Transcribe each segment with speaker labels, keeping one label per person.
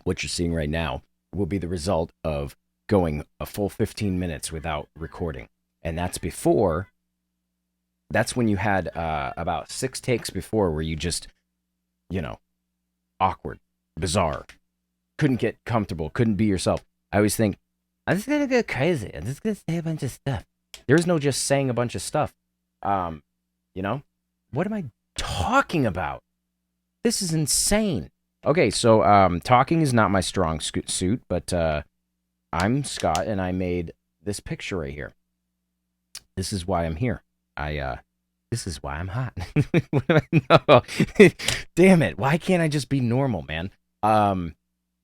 Speaker 1: What you're seeing right now will be the result of going a full 15 minutes without recording. And that's when you had about 6 takes before where you just, you know, awkward, bizarre, couldn't get comfortable, couldn't be yourself. I always think, I'm just gonna go crazy. I'm just gonna say a bunch of stuff. There's no just saying a bunch of stuff. Um, you know, what am I talking about? This is insane. Okay, so talking is not my strong suit, but I'm Scott, and I made this picture right here. This is why I'm here. This is why I'm hot. No. Damn it! Why can't I just be normal, man?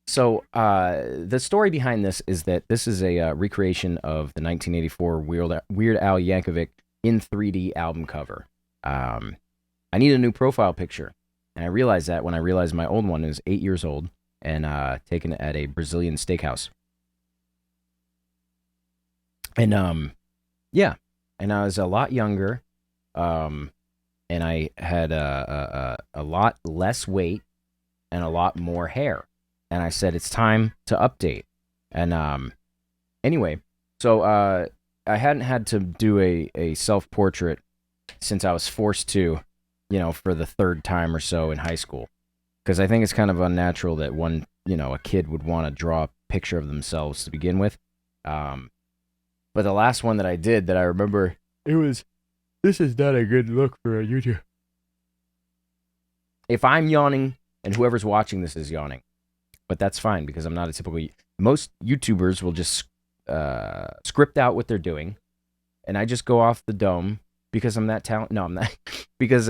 Speaker 1: So the story behind this is that this is a recreation of the 1984 Weird Al Yankovic in 3D album cover. I need a new profile picture, and I realized that when I realized my old one is 8 years old and taken at a Brazilian steakhouse. And yeah, and I was a lot younger, um, and I had a lot less weight and a lot more hair. And I said it's time to update. And anyway, so I hadn't had to do a self portrait since I was forced to, for the third time or so in high school, because I think it's kind of unnatural that a kid would want to draw a picture of themselves to begin with. But the last one that I did that I remember, this is not a good look for a YouTube. If I'm yawning and whoever's watching this is yawning, but that's fine because I'm not a typical. Most YouTubers will just script out what they're doing, and I just go off the dome because I'm that talented. No, I'm not. because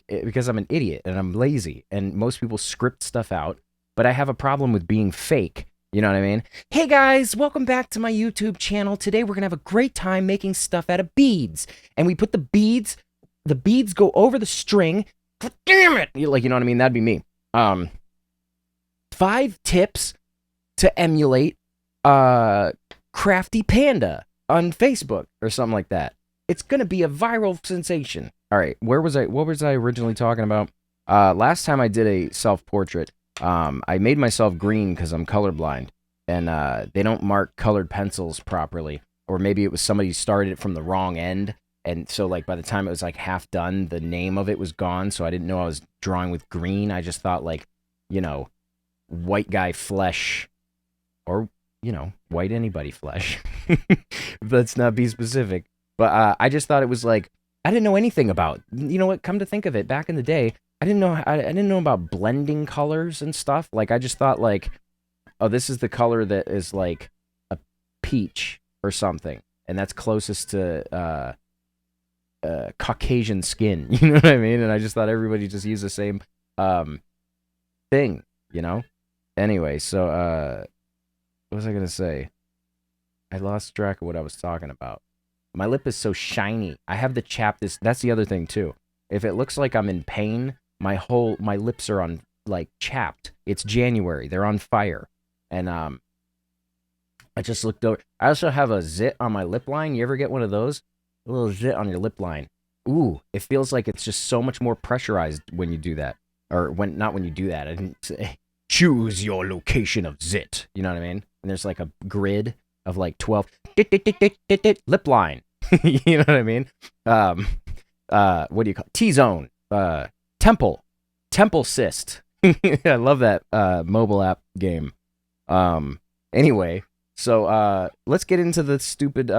Speaker 1: because I'm an idiot and I'm lazy, and most people script stuff out. But I have a problem with being fake. You know what I mean? Hey guys, welcome back to my YouTube channel. Today we're gonna have a great time making stuff out of beads, and we put the beads go over the string. Damn it! You know what I mean? That'd be me. 5 tips to emulate Crafty Panda on Facebook or something like that. It's gonna be a viral sensation. All right, what was I originally talking about? Last time I did a self-portrait, I made myself green because I'm colorblind, and they don't mark colored pencils properly, or maybe it was somebody started it from the wrong end, and so by the time it was half done, the name of it was gone, so I didn't know I was drawing with green. I just thought white guy flesh, or white anybody flesh. Let's not be specific. But I just thought it was I didn't know anything about. You know what? Come to think of it, back in the day, I didn't know about blending colors and stuff. I just thought oh, this is the color that is a peach or something, and that's closest to Caucasian skin. You know what I mean? And I just thought everybody just used the same thing. Anyway, so what was I gonna say? I lost track of what I was talking about. My lip is so shiny. I have the chapped. That's the other thing too. If it looks like I'm in pain, my lips are on chapped. It's January. They're on fire. And I just looked over. I also have a zit on my lip line. You ever get one of those? A little zit on your lip line. Ooh, it feels like it's just so much more pressurized when you do that. Or not when you do that. I didn't say choose your location of zit. You know what I mean? And there's a grid of 12 lip line. You know what I mean? What do you call it? T-zone, temple cyst. I love that mobile app game. Anyway, so let's get into the stupid.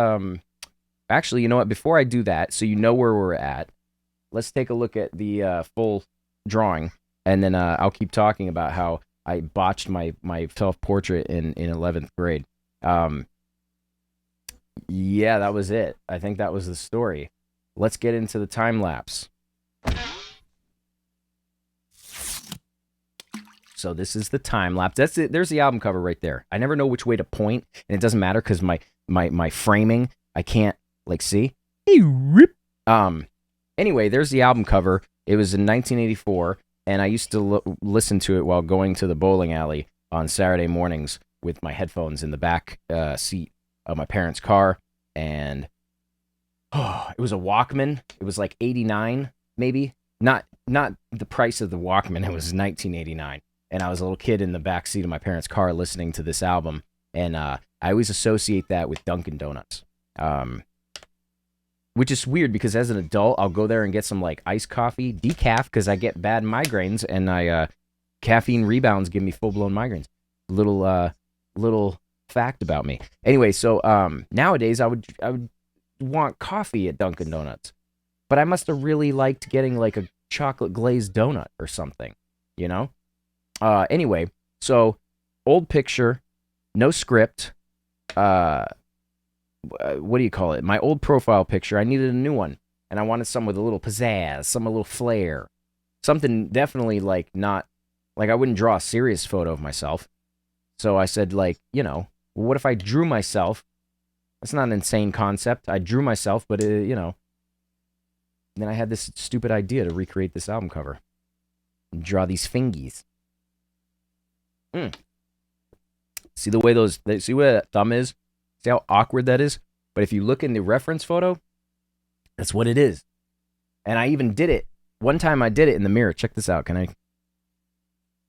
Speaker 1: Actually, you know what? Before I do that, so you know where we're at, let's take a look at the full drawing, and then I'll keep talking about how I botched my self-portrait in 11th grade. Yeah, that was it. I think that was the story. Let's get into the time lapse. So this is the time lapse. That's it. There's the album cover right there. I never know which way to point, and it doesn't matter because my framing, I can't see. Anyway, there's the album cover. It was in 1984, and I used to listen to it while going to the bowling alley on Saturday mornings with my headphones in the back seat of my parents' car, and it was a Walkman. It was $89, maybe. Not the price of the Walkman. It was $19.89. and I was a little kid in the back seat of my parents' car listening to this album, and I always associate that with Dunkin' Donuts. Which is weird because as an adult, I'll go there and get some like iced coffee, decaf, because I get bad migraines, and caffeine rebounds give me full blown migraines. Little fact about me. Anyway, so nowadays I would want coffee at Dunkin' Donuts, but I must have really liked getting like a chocolate glazed donut or something, you know. Anyway, so old picture, no script. What do you call it? My old profile picture. I needed a new one, and I wanted some with a little pizzazz, some a little flair, something definitely like not like I wouldn't draw a serious photo of myself. So I said, like, well, what if I drew myself? That's not an insane concept. I drew myself, but then I had this stupid idea to recreate this album cover and draw these fingies. See the way see where that thumb is? See how awkward that is? But if you look in the reference photo, that's what it is. And I even did it. One time I did it in the mirror. Check this out. Can I?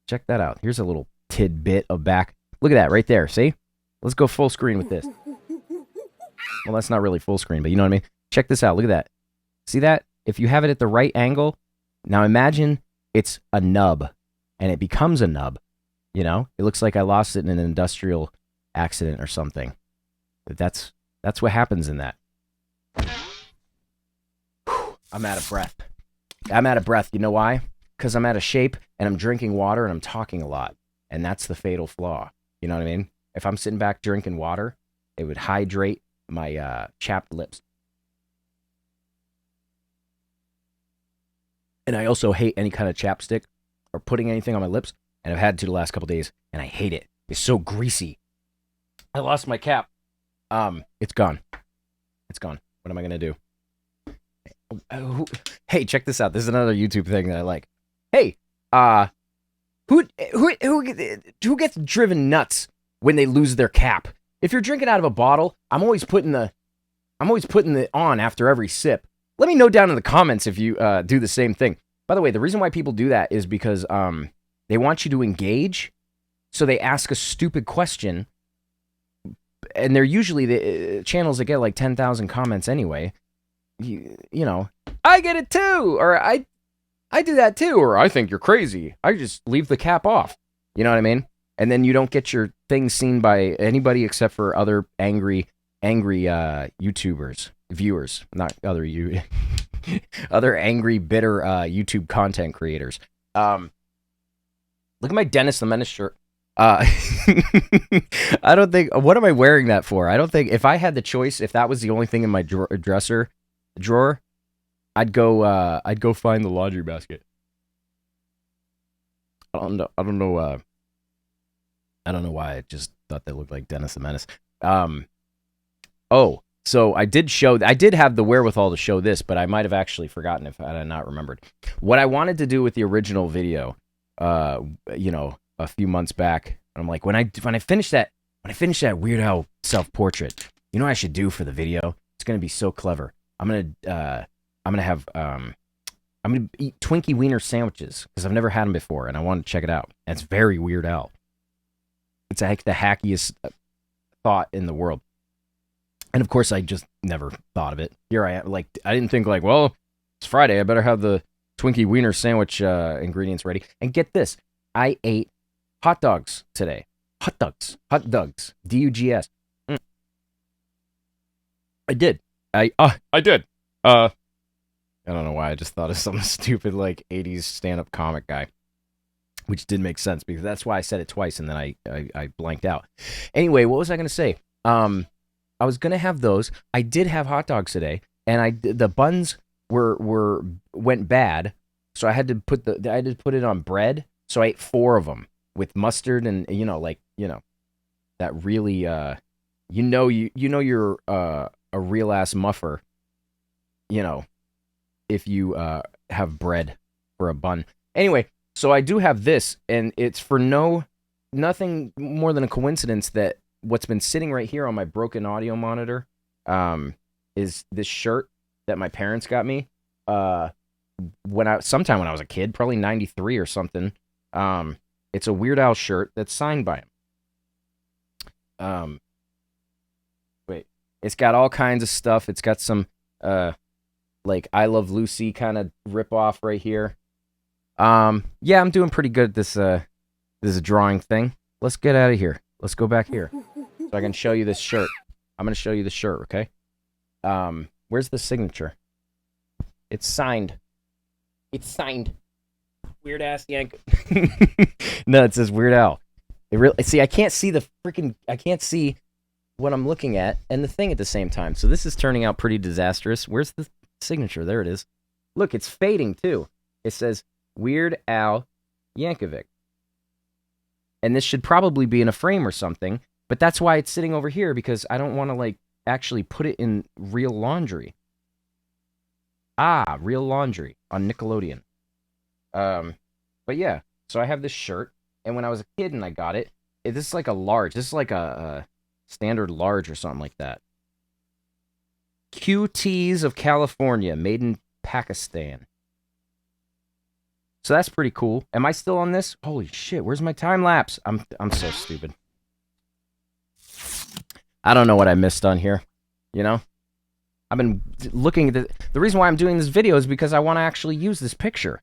Speaker 1: Check that out. Here's a little tidbit of back. Look at that right there. See? Let's go full screen with this. Well, that's not really full screen, but you know what I mean? Check this out. Look at that. See that? If you have it at the right angle, now imagine it's a nub, and it becomes a nub. It looks like I lost it in an industrial accident or something. That's what happens in that. I'm out of breath. You know why? Because I'm out of shape, and I'm drinking water, and I'm talking a lot. And that's the fatal flaw. You know what I mean? If I'm sitting back drinking water, it would hydrate my chapped lips. And I also hate any kind of chapstick or putting anything on my lips. And I've had to the last couple days, and I hate it. It's so greasy. I lost my cap. It's gone. What am I gonna do? Hey, check this out. This is another YouTube thing that I like. Hey, who gets driven nuts when they lose their cap? If you're drinking out of a bottle, I'm always putting it on after every sip. Let me know down in the comments if you do the same thing. By the way, the reason why people do that is because they want you to engage, so they ask a stupid question. And they're usually the channels that get like 10,000 comments anyway. I get it too, or I do that too, or I think you're crazy. I just leave the cap off. You know what I mean? And then you don't get your thing seen by anybody except for other angry YouTubers, viewers, not other other angry, bitter YouTube content creators. Look at my Dennis the Menace shirt. I don't think. What am I wearing that for? I don't think. If I had the choice, if that was the only thing in my dresser drawer, I'd go find the laundry basket. I don't know. I don't know why I just thought they looked like Dennis the Menace. Oh, so I did have the wherewithal to show this, but I might have actually forgotten if I had not remembered. What I wanted to do with the original video, a few months back, I'm like, when I finish that Weird Al self-portrait, you know what I should do for the video? It's gonna be so clever. I'm gonna eat Twinkie Wiener sandwiches because I've never had them before and I want to check it out. And it's very Weird Al. It's like the hackiest thought in the world. And of course, I just never thought of it. Here I am. Like, I didn't think like, well, it's Friday. I better have the Twinkie Wiener sandwich ingredients ready. And get this, I ate hot dogs today. Hot dogs. DUGS. I did. I did. I don't know why. I just thought of some stupid like 80s stand-up comic guy, which did make sense because that's why I said it twice and then I blanked out. Anyway, what was I going to say? I was going to have those. I did have hot dogs today, and the buns went bad, so I had to put it on bread. So I ate 4 of them with mustard and that really you're a real ass muffer, if you have bread for a bun. Anyway, so I do have this, and it's for nothing more than a coincidence that what's been sitting right here on my broken audio monitor is this shirt that my parents got me sometime when I was a kid, probably 93 or something. It's a Weird Al shirt that's signed by him. Wait, it's got all kinds of stuff. It's got some like I Love Lucy kind of rip off right here. Yeah, I'm doing pretty good at this drawing thing. Let's get out of here. Let's go back here so I can show you this shirt. I'm gonna show you the shirt, okay? Where's the signature? It's signed. It's signed. Weird ass Yank. No, it says Weird Al. It really see. I can't see the freaking. I can't see what I'm looking at and the thing at the same time. So this is turning out pretty disastrous. Where's the signature? There it is. Look, it's fading too. It says Weird Al Yankovic. And this should probably be in a frame or something, but that's why it's sitting over here, because I don't want to, like, actually put it in Real Laundry. Ah, Real Laundry on Nickelodeon. But yeah, so I have this shirt, and when I was a kid and I got it, this is like a large. This is like a standard large or something like that. QTs of California, made in Pakistan. So that's pretty cool. Am I still on this? Holy shit, where's my time lapse? I'm so stupid. I don't know what I missed on here, you know? I've been looking at the reason why I'm doing this video is because I want to actually use this picture.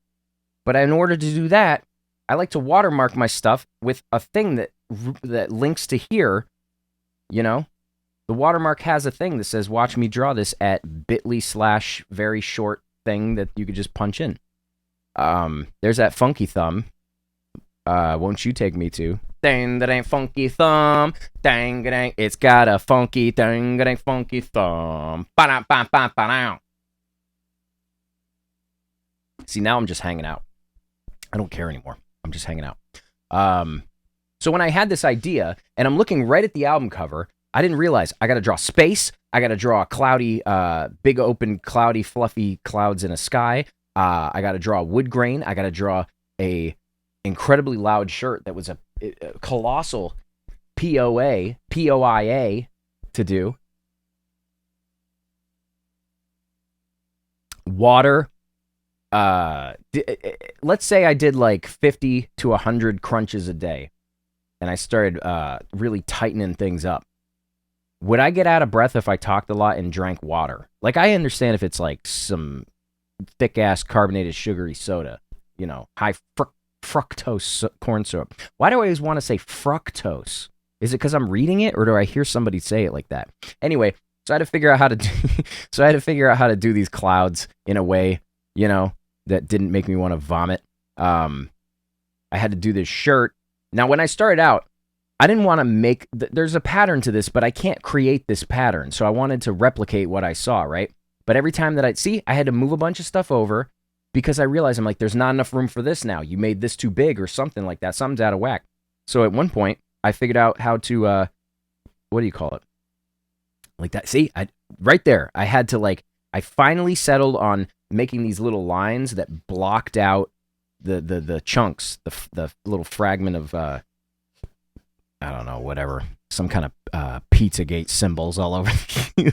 Speaker 1: But in order to do that, I like to watermark my stuff with a thing that links to here, you know? The watermark has a thing that says, watch me draw this at bit.ly/very short thing that you could just punch in. There's that funky thumb. Won't you take me to? Dang, that ain't funky thumb. Dang, it ain't. It's got a funky, dang, it ain't funky thumb. Ba-da, ba, ba, ba, down. See, now I'm just hanging out. I don't care anymore. I'm just hanging out. So when I had this idea, and I'm looking right at the album cover, I didn't realize I got to draw space. I got to draw a cloudy, big open, cloudy, fluffy clouds in a sky. I got to draw wood grain. I got to draw a incredibly loud shirt that was a colossal POIA to do. Water. Let's say I did like 50 to 100 crunches a day, and I started really tightening things up. Would I get out of breath if I talked a lot and drank water? Like, I understand if it's like some thick-ass carbonated sugary soda, you know, high fructose corn syrup. Why do I always want to say fructose? Is it because I'm reading it, or do I hear somebody say it like that? Anyway, so I had to figure out how to do, these clouds in a way, you know, that didn't make me want to vomit. I had to do this shirt. Now, when I started out, I didn't want to make... there's a pattern to this, but I can't create this pattern, so I wanted to replicate what I saw, right? But every time that I had to move a bunch of stuff over because I realized, I'm like, there's not enough room for this now. You made this too big or something like that. Something's out of whack. So at one point, I figured out how to, what do you call it? Like that. See, right there, I had to I finally settled on making these little lines that blocked out the chunks, the little fragment of, I don't know, whatever, some kind of Pizzagate symbols all over,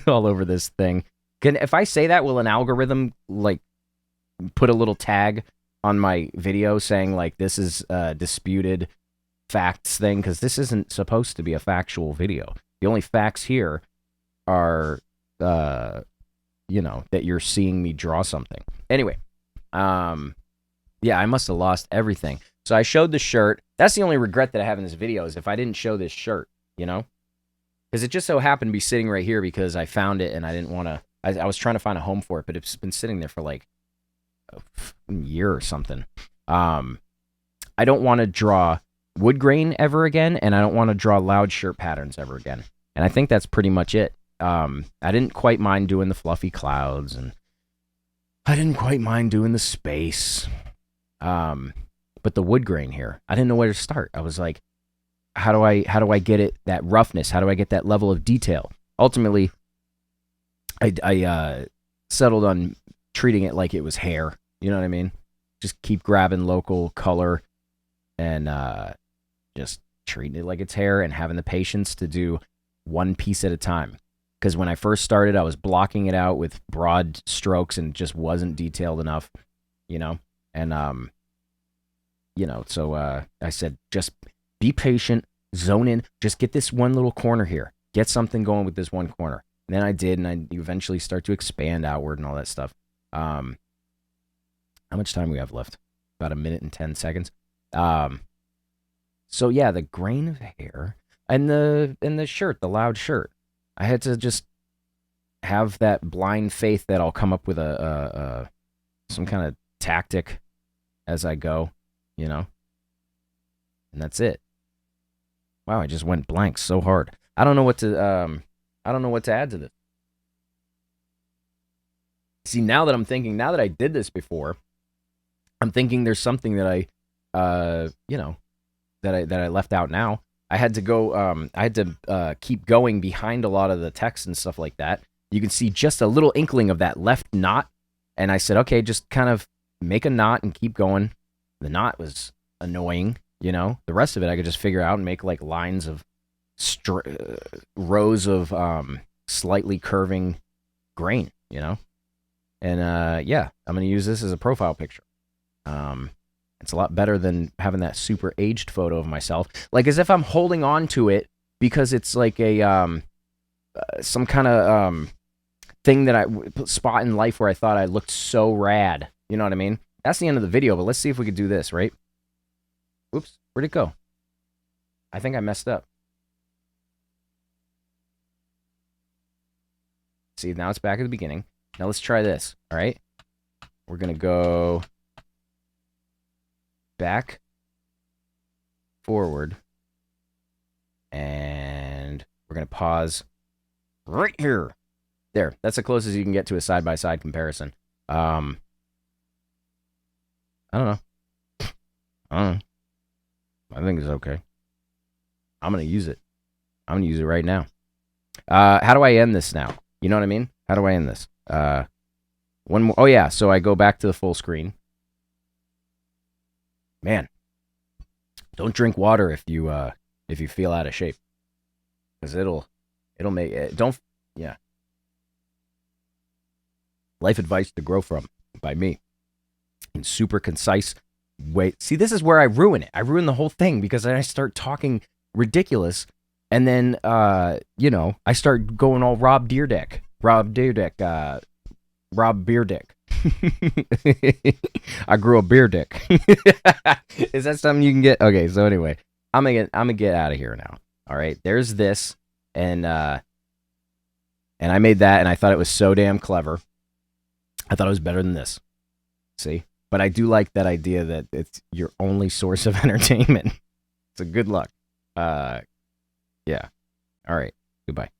Speaker 1: all over this thing. If I say that, will an algorithm put a little tag on my video saying this is a disputed facts thing? Because this isn't supposed to be a factual video. The only facts here are, you know, that you're seeing me draw something. Anyway, yeah, I must have lost everything. So I showed the shirt. That's the only regret that I have in this video, is if I didn't show this shirt, you know? Because it just so happened to be sitting right here because I found it and I didn't want to... I was trying to find a home for it, but it's been sitting there for a year or something. I don't want to draw wood grain ever again, and I don't want to draw loud shirt patterns ever again. And I think that's pretty much it. I didn't quite mind doing the fluffy clouds, and I didn't quite mind doing the space. But the wood grain here, I didn't know where to start. I was like, how do I get it, that roughness? How do I get that level of detail? Ultimately, I settled on treating it like it was hair. You know what I mean? Just keep grabbing local color and just treating it like it's hair and having the patience to do one piece at a time. Because when I first started, I was blocking it out with broad strokes and just wasn't detailed enough, you know? And so I said, just be patient, zone in, just get this one little corner here, get something going with this one corner. And then I did, and I eventually start to expand outward and all that stuff. How much time we have left? About 1 minute and 10 seconds. So yeah, the grain of hair and the shirt, the loud shirt. I had to just have that blind faith that I'll come up with a some kind of tactic as I go, and that's it. Wow, I just went blank so hard. I don't know what to add to this. See, now that I'm thinking, now that I did this before, I'm thinking there's something that that I left out now. I had to go. I had to keep going behind a lot of the text and stuff like that. You can see just a little inkling of that left knot, and I said, okay, just kind of make a knot and keep going. The knot was annoying, The rest of it I could just figure out and make like lines of rows of slightly curving grain, And yeah, I'm gonna use this as a profile picture. It's a lot better than having that super aged photo of myself, like as if I'm holding on to it because it's like a some kind of thing that I spot in life where I thought I looked so rad. You know what I mean? That's the end of the video, but let's see if we could do this, right? Oops, where'd it go? I think I messed up. See, now it's back at the beginning. Now let's try this, all right? We're going to go back, forward, and we're going to pause right here. There, that's the closest you can get to a side-by-side comparison. I don't know. I think it's okay. I'm going to use it. I'm going to use it right now. How do I end this now? You know what I mean? How do I end this? One more. Oh, yeah. So I go back to the full screen. Man, don't drink water if you feel out of shape, because it'll make it. Don't. Yeah. Life advice to grow from by me in super concise way. See, this is where I ruin it. I ruin the whole thing because then I start talking ridiculous, and then I start going all Rob Deerdick. I grew a beer dick. Is that something you can get? Okay, so anyway, I'm gonna get out of here now. All right, there's this, and I made that, and I thought it was so damn clever. I thought it was better than this. See, but I do like that idea that it's your only source of entertainment. So good luck. Yeah. All right. Goodbye.